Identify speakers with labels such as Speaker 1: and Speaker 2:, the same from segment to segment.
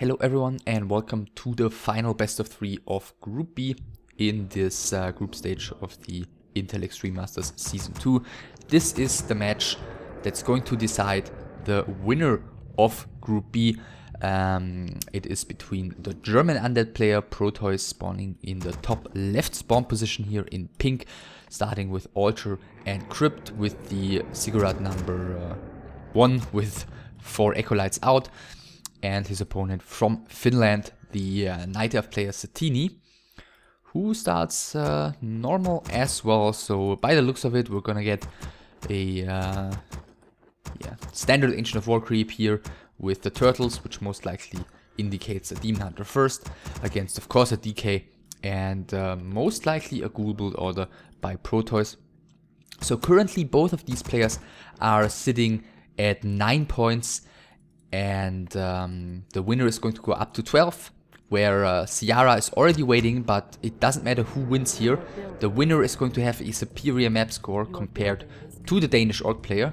Speaker 1: Hello everyone and welcome to the final best of 3 of Group B in this group stage of the Intel Extreme Masters Season 2. This is the match that's going to decide the winner of Group B. It is between the German undead player Protois, spawning in the top left spawn position here in pink, starting with Altar and Crypt with the Ziggurat number 1 with 4 Ecolites out. And his opponent from Finland, the Night Elf player Satiini, who starts normal as well. So by the looks of it, we're gonna get a standard Ancient of War creep here with the turtles, which most likely indicates a Demon Hunter first, against of course a DK and most likely a Ghoul build order by Protois. So currently both of these players are sitting at 9 points. And the winner is going to go up to 12, where Ciara is already waiting, but it doesn't matter who wins here. The winner is going to have a superior map score compared to the Danish Orc player.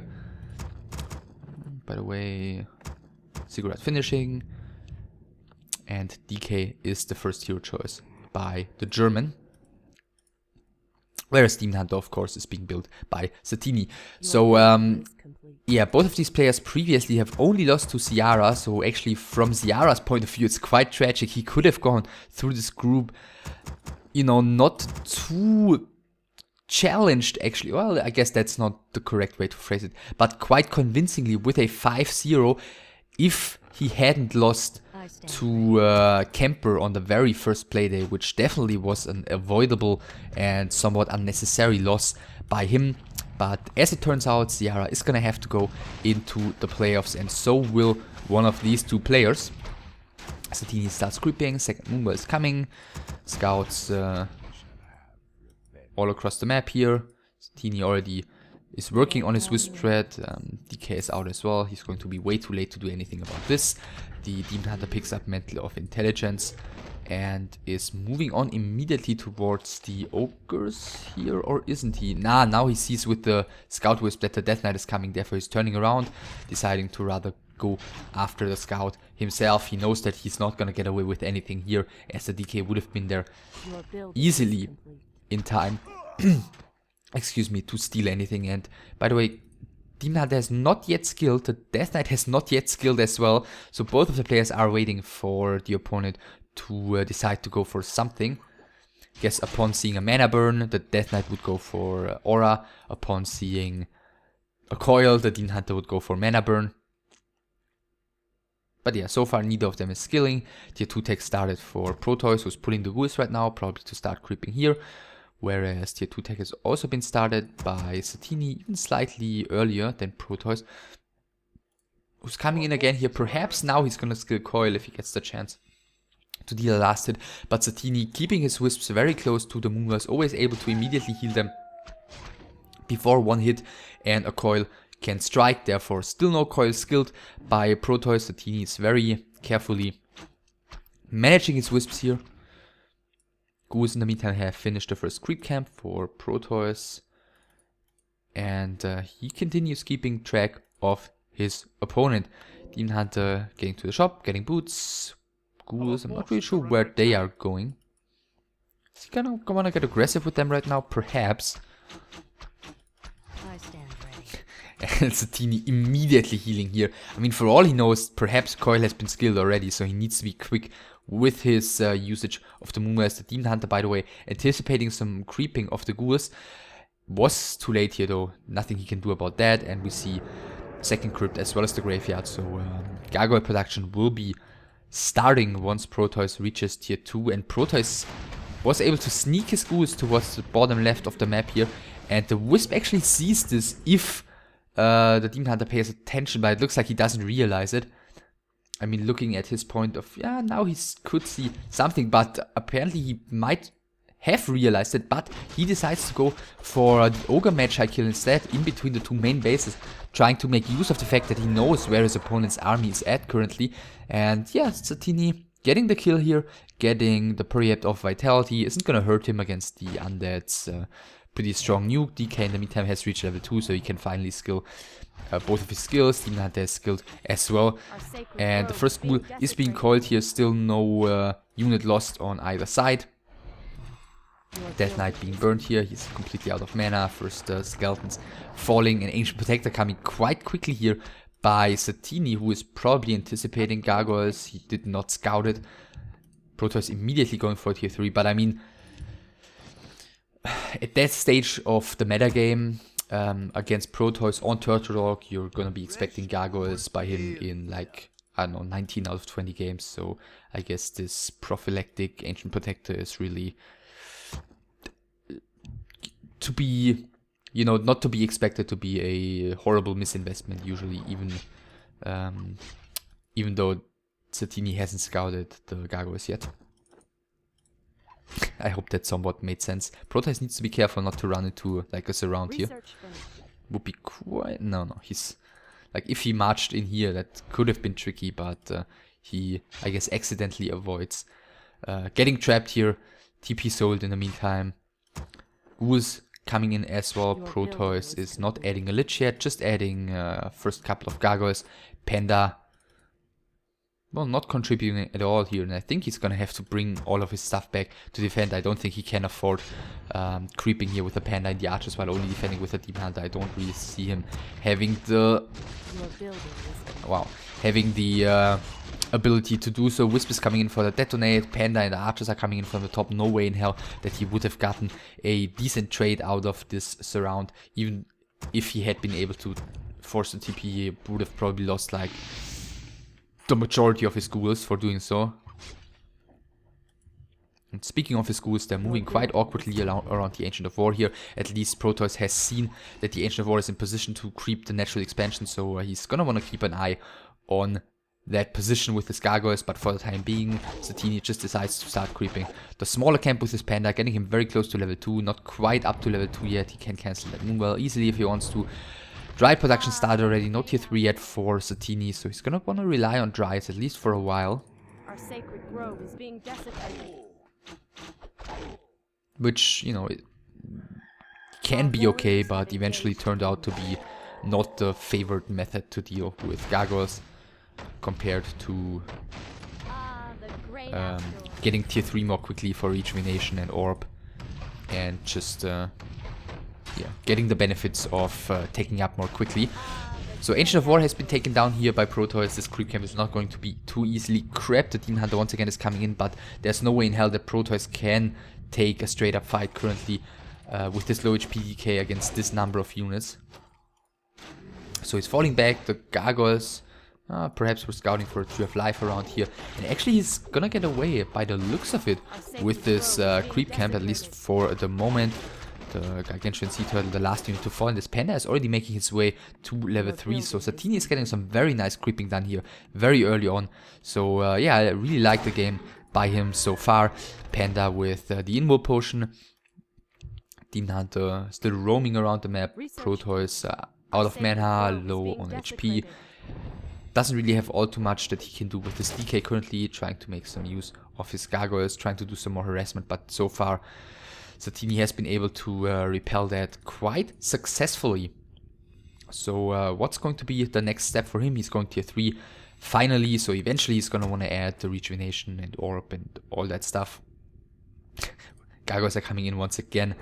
Speaker 1: By the way, Ziggurat finishing, and DK is the first hero choice by the German. Whereas Demon Hunter, of course, is being built by Satiini. So, yeah, both of these players previously have only lost to Ciara. So, actually, from Ciara's point of view, it's quite tragic. He could have gone through this group, you know, not too challenged, actually. Well, I guess that's not the correct way to phrase it. But quite convincingly with a 5-0 if he hadn't lost to Kemper on the very first playday, which definitely was an avoidable and somewhat unnecessary loss by him. But as it turns out, Ciara is gonna have to go into the playoffs, and so will one of these two players. Satiini starts creeping, second Moonball is coming, scouts all across the map here. Satiini already is working on his Wisp thread. DK is out as well. He's going to be way too late to do anything about this. The Demon Hunter picks up Mantle of Intelligence and is moving on immediately towards the Ogres here, or isn't he? Nah, now he sees with the Scout Wisp that the Death Knight is coming, therefore he's turning around, deciding to rather go after the Scout himself. He knows that he's not gonna get away with anything here, as the DK would have been there easily in time. Excuse me, to steal anything. And by the way, Demon Hunter has not yet skilled, the Death Knight has not yet skilled as well, so both of the players are waiting for the opponent to decide to go for something. Guess upon seeing a mana burn, the Death Knight would go for Aura. Upon seeing a coil, the Demon Hunter would go for mana burn. But yeah, so far neither of them is skilling. Tier 2 tech started for Protois, who's pulling the Ghouls right now, probably to start creeping here. Whereas Tier 2 tech has also been started by Satiini even slightly earlier than Protois, who's coming in again here. Perhaps now he's gonna skill Coil if he gets the chance to deal a last hit. But Satiini, keeping his Wisps very close to the Moonball, is always able to immediately heal them before one hit and a Coil can strike. Therefore still no Coil skilled by Protois. Satiini is very carefully managing his Wisps here. Ghouls in the meantime have finished the first creep camp for Protois, and he continues keeping track of his opponent. Demon Hunter getting to the shop, getting boots. Ghouls, I'm not really sure where they are going. Is he gonna wanna get aggressive with them right now? Perhaps.
Speaker 2: I stand ready.
Speaker 1: And Satiini immediately healing here. I mean, for all he knows, perhaps Coil has been skilled already, so he needs to be quick with his usage of the Moonball. The Demon Hunter, by the way, anticipating some creeping of the Ghouls, was too late here though. Nothing he can do about that, and we see second crypt as well as the graveyard. So Gargoyle production will be starting once Protois reaches tier 2, and Protois was able to sneak his Ghouls towards the bottom left of the map here, and the Wisp actually sees this if the Demon Hunter pays attention, but it looks like he doesn't realize it. I mean, looking at his point of, yeah, now he could see something, but apparently he might have realized it, but he decides to go for the Ogre Magi kill instead, in between the two main bases, trying to make use of the fact that he knows where his opponent's army is at currently. And yeah, Satiini getting the kill here, getting the Periapt of Vitality, isn't gonna hurt him against the Undead's pretty strong nuke. DK in the meantime has reached level 2, so he can finally skill both of his skills. Demon Hunter is skilled as well. And the first ghoul is being called here. Still no unit lost on either side. Death Knight being burned here. He's completely out of mana. First skeletons falling. And Ancient Protector coming quite quickly here by Satiini, who is probably anticipating gargoyles. He did not scout it. Protois immediately going for tier 3. But I mean, at that stage of the metagame, against Protois on Turtle Rock, you're gonna be expecting gargoyles by him in like, I don't know, 19 out of 20 games. So I guess this prophylactic Ancient Protector is really to be, you know, not to be expected to be a horrible misinvestment usually, even though Satiini hasn't scouted the gargoyles yet. I hope that somewhat made sense. Protois needs to be careful not to run into like a surround here. Would be quite... No, he's... Like if he marched in here, that could have been tricky, but he, I guess, accidentally avoids getting trapped here. TP sold in the meantime. Ghouls coming in as well. Protois is not adding a lich yet, just adding first couple of gargoyles. Panda, well, not contributing at all here, and I think he's gonna have to bring all of his stuff back to defend. I don't think he can afford creeping here with the Panda and the archers while only defending with the Demon Hunter. I don't really see him having the ability to do so. Wisp is coming in for the detonate. Panda and the archers are coming in from the top. No way in hell that he would have gotten a decent trade out of this surround. Even if he had been able to force the TP, he would have probably lost like the majority of his ghouls for doing so. And speaking of his ghouls, they're moving quite awkwardly around the Ancient of War here. At least Protois has seen that the Ancient of War is in position to creep the natural expansion, so he's gonna want to keep an eye on that position with his gargoyles, but for the time being, Satiini just decides to start creeping the smaller camp with his Panda, getting him very close to level 2, not quite up to level 2 yet. He can cancel that Moonwell easily if he wants to. Dry production started already, no tier 3 yet for Satiini, so he's gonna wanna rely on Dries at least for a while.
Speaker 2: Our sacred grove is being desecrated.
Speaker 1: Which, you know, it can be okay, but eventually turned out to be not the favored method to deal with gargoyles compared to getting tier 3 more quickly for rejuvenation and orb, and just getting the benefits of taking up more quickly. So Ancient of War has been taken down here by Protois. This creep camp is not going to be too easily grabbed. The Demon Hunter once again is coming in, but there's no way in hell that Protois can take a straight up fight currently with this low HP DK against this number of units. So he's falling back. The gargoyles perhaps we're scouting for a Tree of Life around here, and actually he's gonna get away by the looks of it with this creep camp, at least for the moment. The Gargantuan Sea Turtle, the last unit to fall, and this Panda is already making his way to level 3, so Satiini is getting some very nice creeping done here very early on. So yeah, I really like the game by him so far. Panda with the Inmol Potion. Demon Hunter still roaming around the map. Protois out of mana, low on HP. Doesn't really have all too much that he can do with his DK currently, trying to make some use of his gargoyles, trying to do some more harassment, but so far Satiini has been able to repel that quite successfully. So what's going to be the next step for him? He's going tier 3 finally, so eventually he's going to want to add the rejuvenation and orb and all that stuff. Gargoyles are coming in once again.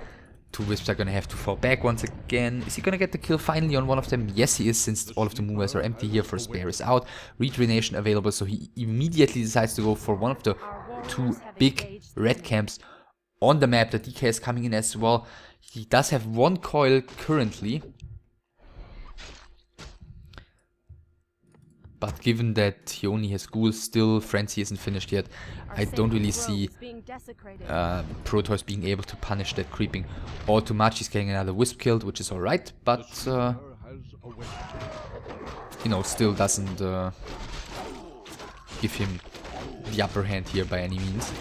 Speaker 1: 2 Wisps are going to have to fall back once again. Is he going to get the kill finally on one of them? Yes, he is, since all of the moonwells are empty here. First bear is out. Rejuvenation available, so he immediately decides to go for one of the 2 big red camps on the map. The DK is coming in as well. He does have 1 coil currently, but given that he only has ghouls still, Frenzy isn't finished yet, I don't really see Protois being able to punish that creeping all too much. He's getting another Wisp killed, which is alright, but you know, still doesn't give him the upper hand here by any means.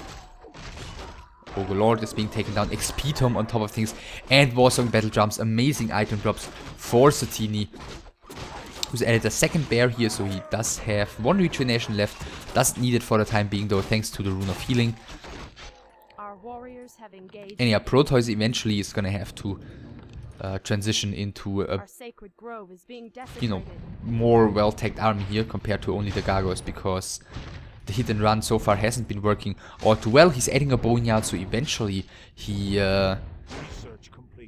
Speaker 1: Ogre is being taken down. XP Tom on top of things, and Warsong Battle Drums. Amazing item drops for Satiini, who's added a second bear here, so he does have 1 rejuvenation left. Doesn't need it for the time being though, thanks to the Rune of Healing.
Speaker 2: warriors have engaged.
Speaker 1: And yeah, Protois eventually is gonna have to transition into a,
Speaker 2: Our sacred grove is being desecrated.
Speaker 1: you know, more well-tagged army here compared to only the Gargoyles, because the hit and run so far hasn't been working all too well. He's adding a boneyard, so eventually he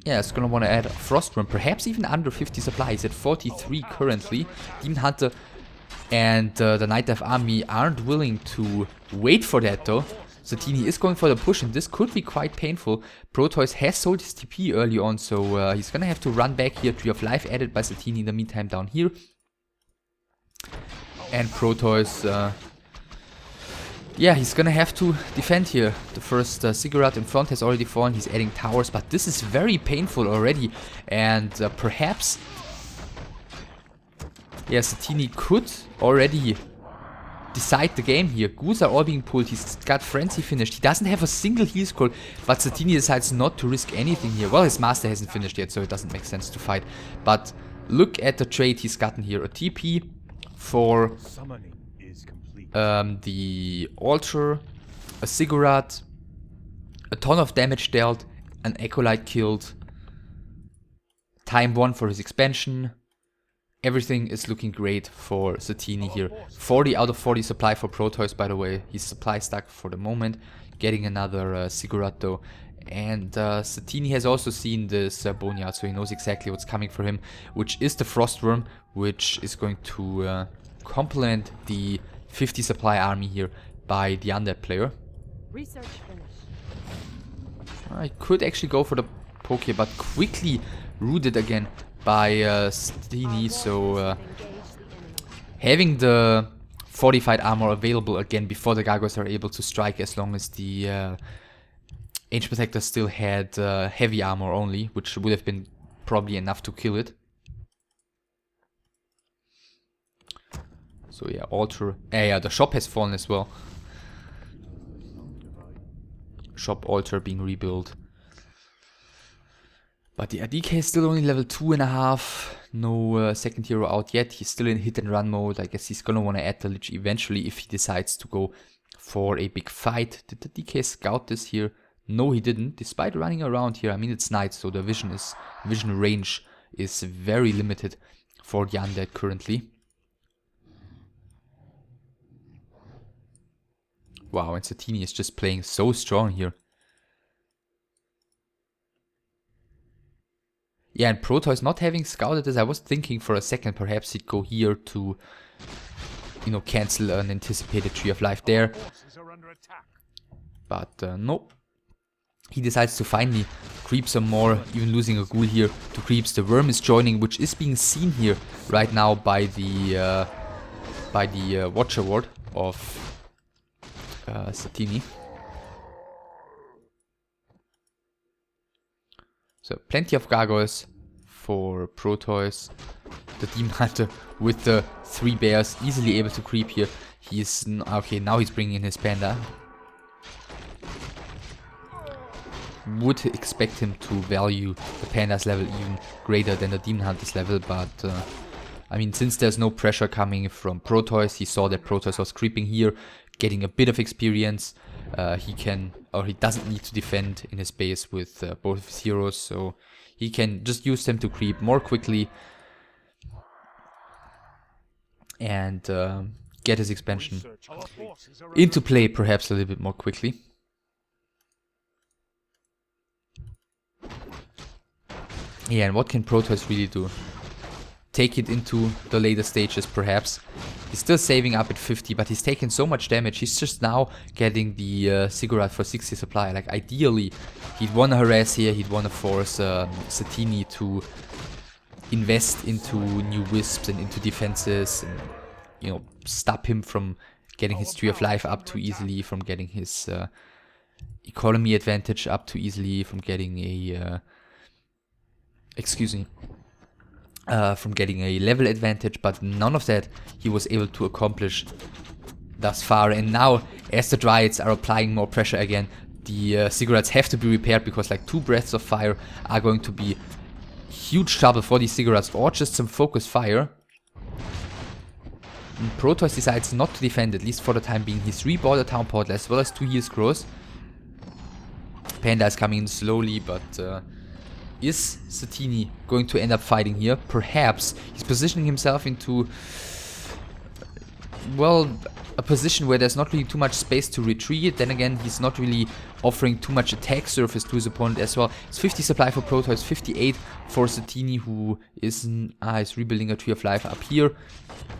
Speaker 1: yeah, is gonna want to add a frost worm, perhaps even under 50 supply. He's at 43 currently. Demon Hunter and the Night Dive army aren't willing to wait for that though. Satiini is going for the push, and this could be quite painful. Protois has sold his TP early on, so he's gonna have to run back here. Tree of Life added by Satiini in the meantime down here. And Protois, yeah, he's gonna have to defend here. The first Ziggurat in front has already fallen. He's adding towers, but this is very painful already. And perhaps, yeah, Satiini could already decide the game here. Ghouls are all being pulled. He's got Frenzy finished. He doesn't have a single heal scroll, but Satiini decides not to risk anything here. Well, his master hasn't finished yet, so it doesn't make sense to fight. But look at the trade he's gotten here. A TP for the altar, a Ziggurat, a ton of damage dealt, an Acolyte killed, time 1 for his expansion. Everything is looking great for Satiini here. 40 out of 40 supply for Protois, by the way. He's supply stuck for the moment. Getting another Ziggurat though. And Satiini has also seen this boneyard, so he knows exactly what's coming for him, which is the Frostworm, which is going to complement the 50 supply army here by the undead player.
Speaker 2: Research finished.
Speaker 1: I could actually go for the poke here, but quickly rooted again by Satiini, so having the fortified armor available again before the Gargoyles are able to strike, as long as the Ancient Protector still had heavy armor only, which would have been probably enough to kill it. So yeah, altar, yeah, the shop has fallen as well. Shop altar being rebuilt. But the DK is still only level 2.5, no second hero out yet. He's still in hit and run mode. I guess he's gonna want to add the Lich eventually if he decides to go for a big fight. Did the DK scout this here? No, he didn't, despite running around here. I mean, it's night, so the vision range is very limited for the undead currently. Wow, and Satiini is just playing so strong here. Yeah, and Protois not having scouted this, I was thinking for a second perhaps he'd go here to, you know, cancel an anticipated Tree of Life there. But nope. He decides to finally creep some more, even losing a ghoul here to creeps. The worm is joining, which is being seen here right now by the Watcher Ward of Satiini. So plenty of Gargoyles for Protois. The Demon Hunter with the 3 bears easily able to creep here. He's okay, now he's bringing in his panda. Would expect him to value the panda's level even greater than the Demon Hunter's level, but I mean, since there's no pressure coming from Protois, he saw that Protois was creeping here, getting a bit of experience. He can, or he doesn't need to defend in his base with both of his heroes, so he can just use them to creep more quickly and get his expansion into play perhaps a little bit more quickly. Yeah, and what can Protois really do? Take it into the later stages perhaps. He's still saving up at 50, but he's taken so much damage. He's just now getting the Ziggurat for 60 supply. Like, ideally, he'd want to harass here. He'd want to force Satiini to invest into new wisps and into defenses. And, you know, stop him from getting his Tree of Life up too easily, from getting his economy advantage up too easily, from getting a... from getting a level advantage, but none of that he was able to accomplish thus far. And now, as the Dryads are applying more pressure again, the Ziggurats have to be repaired, because like 2 Breaths of Fire are going to be huge trouble for these Ziggurats, or just some focus fire. And Protois decides not to defend, at least for the time being. He's rebought a Town Portal as well as 2 heal scrolls. Panda is coming in slowly, but is Satiini going to end up fighting here? Perhaps. He's positioning himself into, well, a position where there's not really too much space to retreat. Then again, he's not really offering too much attack surface to his opponent as well. It's 50 supply for Protois, 58 for Satiini, who is rebuilding a Tree of Life up here.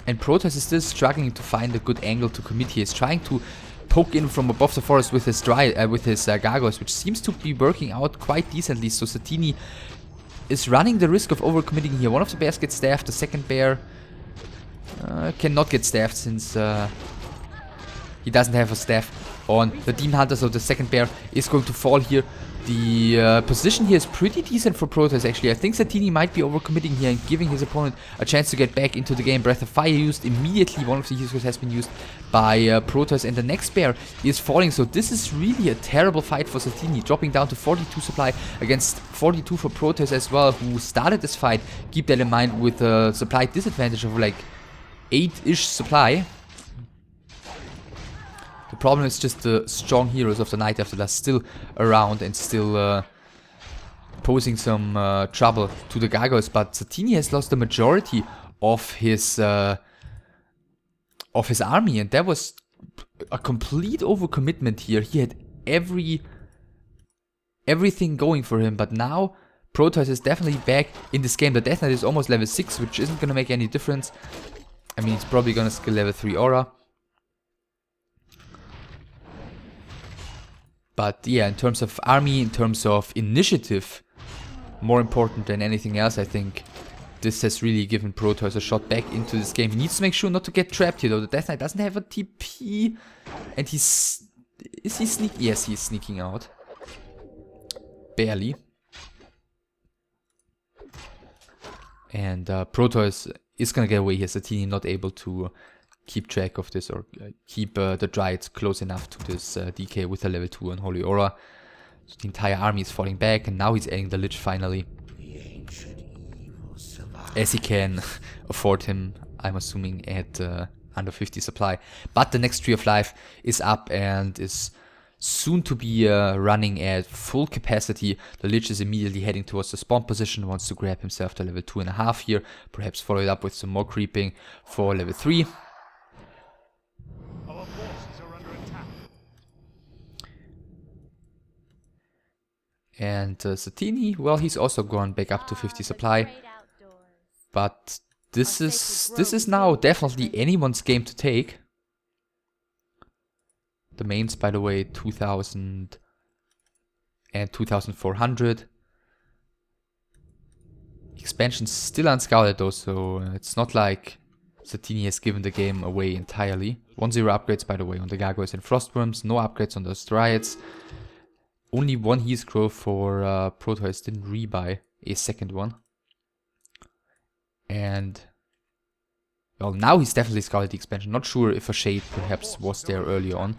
Speaker 1: And Protois is still struggling to find a good angle to commit here. He's trying to poke in from above the forest with his gargoyles, which seems to be working out quite decently. So Satiini is running the risk of overcommitting here. One of the bears gets staffed, the second bear cannot get staffed since he doesn't have a staff on the Demon Hunter, so the second bear is going to fall here. The position here is pretty decent for Protois actually. I think Satiini might be overcommitting here and giving his opponent a chance to get back into the game. Breath of Fire used immediately. One of the heroes has been used by Protois, and the next bear is falling. So this is really a terrible fight for Satiini, dropping down to 42 supply against 42 for Protois as well, who started this fight. Keep that in mind, with a supply disadvantage of like 8-ish supply. The problem is just the strong heroes of the Night After that are still around and still posing some trouble to the gargoyles. But Satiini has lost the majority of his army, and that was a complete overcommitment here. He had everything going for him, but now Protois is definitely back in this game. The Death Knight is almost level 6, which isn't going to make any difference. I mean, it's probably going to skill level 3 aura. But yeah, in terms of army, in terms of initiative, more important than anything else, I think this has really given Protois a shot back into this game. He needs to make sure not to get trapped here, though. The Death Knight doesn't have a TP. And he's... Is he sneaking? Yes, he's sneaking out. Barely. And Protois is gonna get away here. Satiini not able to keep track of this, or keep the Dryads close enough to this DK with a level 2 Unholy Aura. So the entire army is falling back, and now he's adding the Lich finally. As he can afford him, I'm assuming, at under 50 supply. But the next Tree of Life is up and is soon to be running at full capacity. The Lich is immediately heading towards the spawn position, wants to grab himself to level 2.5 here, perhaps follow it up with some more creeping for level 3. And Satiini, well, he's also gone back up to 50 supply. But this is now definitely anyone's game to take. The mains, by the way, 2000 and 2400. Expansion's still unscouted though, so it's not like Satiini has given the game away entirely. 1-0 upgrades, by the way, on the Gargoyles and Frostworms. No upgrades on those Dryads. Only one Heath Grove for Protois, didn't rebuy a second one. And, well, now he's definitely scouted the expansion. Not sure if a Shade perhaps was there early on,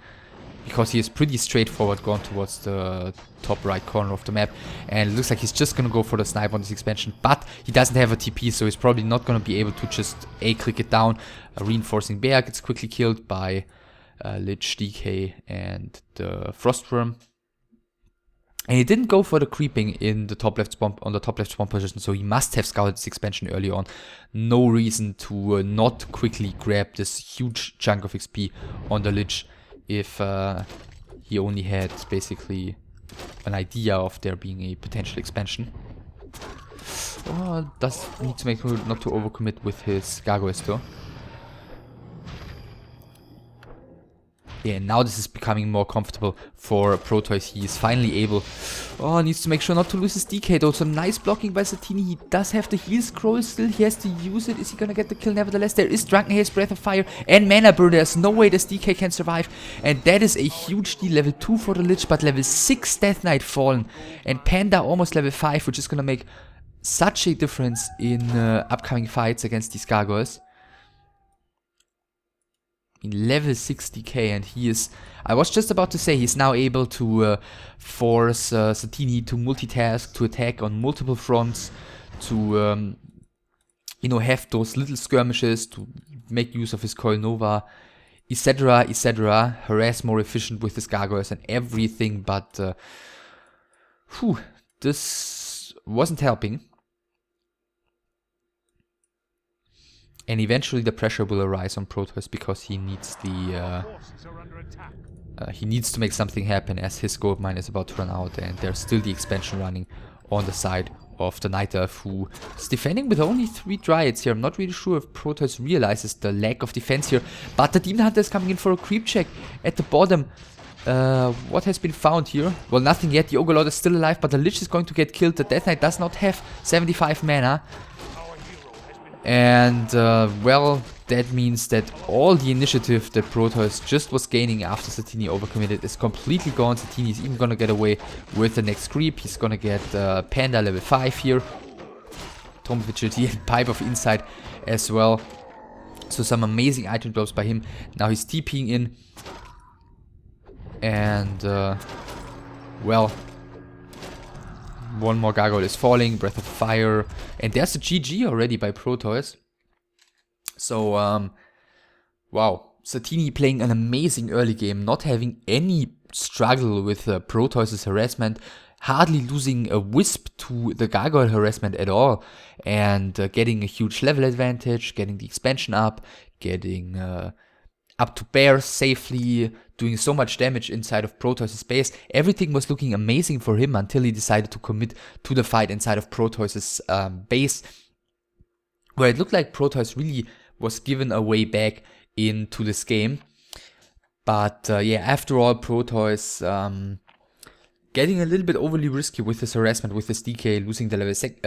Speaker 1: because he is pretty straightforward, gone towards the top right corner of the map. And it looks like he's just gonna go for the snipe on this expansion, but he doesn't have a TP, so he's probably not gonna be able to just click it down. A reinforcing bear gets quickly killed by Lich, DK, and the Frostworm. And he didn't go for the creeping in the top left spawn, on the top left spawn position, so he must have scouted this expansion early on. No reason to not quickly grab this huge chunk of XP on the Lich if he only had basically an idea of there being a potential expansion. Oh, does need to make sure not to overcommit with his gargoyles though. Yeah, now this is becoming more comfortable for Protois. He is finally able... Oh, needs to make sure not to lose his DK though. So nice blocking by Satiini. He does have the heal scroll still. He has to use it. Is he gonna get the kill? Nevertheless, there is Drunken Haze, Breath of Fire, and Mana Burn. There's no way this DK can survive. And that is a huge deal. Level 2 for the Lich, but level 6 Death Knight fallen. And Panda almost level 5, which is gonna make such a difference in upcoming fights against these gargoyles. In level 6 DK, and he is... I was just about to say he's now able to force Satiini to multitask, to attack on multiple fronts, to you know, have those little skirmishes, to make use of his Coil Nova, etc, etc, harass more efficient with his gargoyles and everything, but Whew, this wasn't helping. And eventually the pressure will arise on Protois because he needs the he needs to make something happen as his gold mine is about to run out, and there's still the expansion running on the side of the Night Elf, who is defending with only 3 Dryads here. I'm not really sure if Protois realizes the lack of defense here, but the Demon Hunter is coming in for a creep check at the bottom. What has been found here? Well, nothing yet. The Ogre Lord is still alive, but the Lich is going to get killed. The Death Knight does not have 75 mana. And, well, that means that all the initiative that Protois just was gaining after Satiini overcommitted is completely gone. Satiini is even gonna get away with the next creep. He's gonna get Panda level 5 here. Tomb of Vigility and Pipe of Insight as well. So some amazing item drops by him. Now he's TPing in. And, well, one more Gargoyle is falling, Breath of Fire, and there's a GG already by Protois. So, wow, Satiini playing an amazing early game, not having any struggle with Protois' harassment, hardly losing a wisp to the Gargoyle harassment at all, and getting a huge level advantage, getting the expansion up, getting up to bears safely, doing so much damage inside of Protois' base. Everything was looking amazing for him until he decided to commit to the fight inside of Protois' base, where it looked like Protois really was given a way back into this game. But yeah, after all, Protois getting a little bit overly risky with his harassment, with his DK, losing the level 6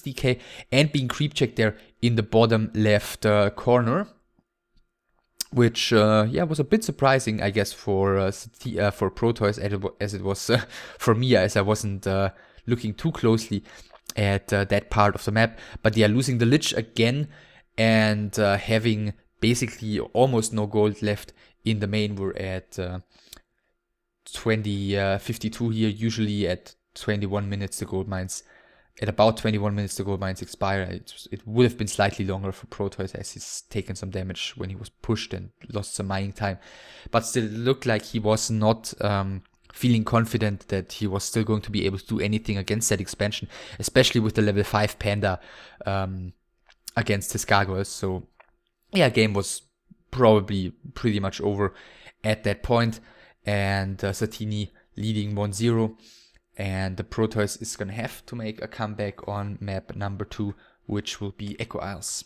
Speaker 1: DK, and being creep checked there in the bottom left corner. Which, yeah, was a bit surprising, I guess, for Protois as it was for me, as I wasn't looking too closely at that part of the map. But yeah, losing the Lich again and having basically almost no gold left in the main. We're at 52 here, usually at 21 minutes the gold mines. At about 21 minutes the gold mines expire. It would have been slightly longer for Protois as he's taken some damage when he was pushed and lost some mining time. But still, it looked like he was not feeling confident that he was still going to be able to do anything against that expansion, especially with the level 5 Panda against his Gargoyles. So yeah, game was probably pretty much over at that point, and Satiini leading 1-0. And the Protois is going to have to make a comeback on map number 2, which will be Echo Isles.